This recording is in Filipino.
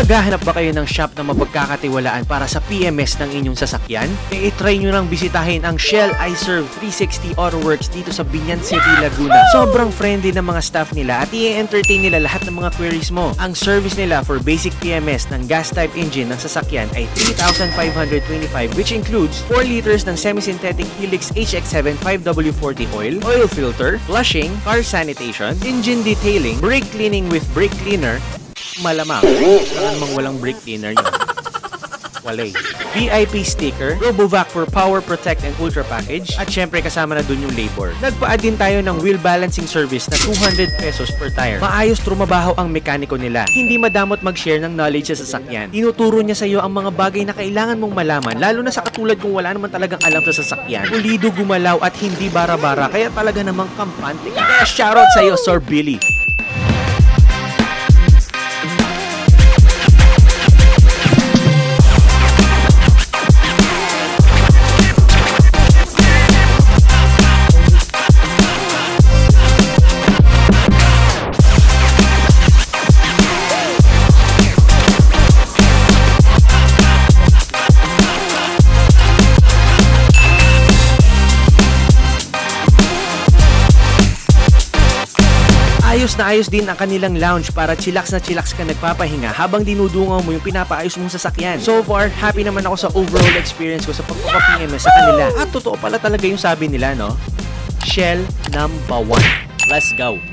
Naghahanap ba kayo ng shop na mapagkakatiwalaan para sa PMS ng inyong sasakyan? I-try nyo nang bisitahin ang Shell iServe 360 AutoWorks dito sa Binyan City, Laguna. Sobrang friendly ng mga staff nila at i-entertain nila lahat ng mga queries mo. Ang service nila for basic PMS ng gas type engine ng sasakyan ay 3,525 which includes 4 liters ng semi-synthetic Helix HX7 5W40 oil filter, flushing, car sanitation, engine detailing, brake cleaning with brake cleaner. Malamang, kailangan namang walang brake cleaner yun. Walay. VIP sticker, RoboVac for Power Protect and Ultra Package, at syempre kasama na dun yung labor. Nagpa-add din tayo ng wheel balancing service na 200 pesos per tire. Maayos trumabaho ang mekaniko nila. Hindi madamot mag-share ng knowledge sa sasakyan. Tinuturo niya sa iyo ang mga bagay na kailangan mong malaman, lalo na sa katulad kung wala naman talagang alam sa sasakyan. Pulido, gumalaw at hindi bara-bara, kaya talaga namang kampante ka. Kaya shoutout sa iyo, Sir Billy. Ayos na ayos din ang kanilang lounge para chillax na chillax ka nagpapahinga habang dinudungaw mo yung pinapaayos mong sasakyan. So far, happy naman ako sa overall experience ko sa pagpapa-PMS sa kanila. At totoo pala talaga yung sabi nila, no? Shell #1. Let's go!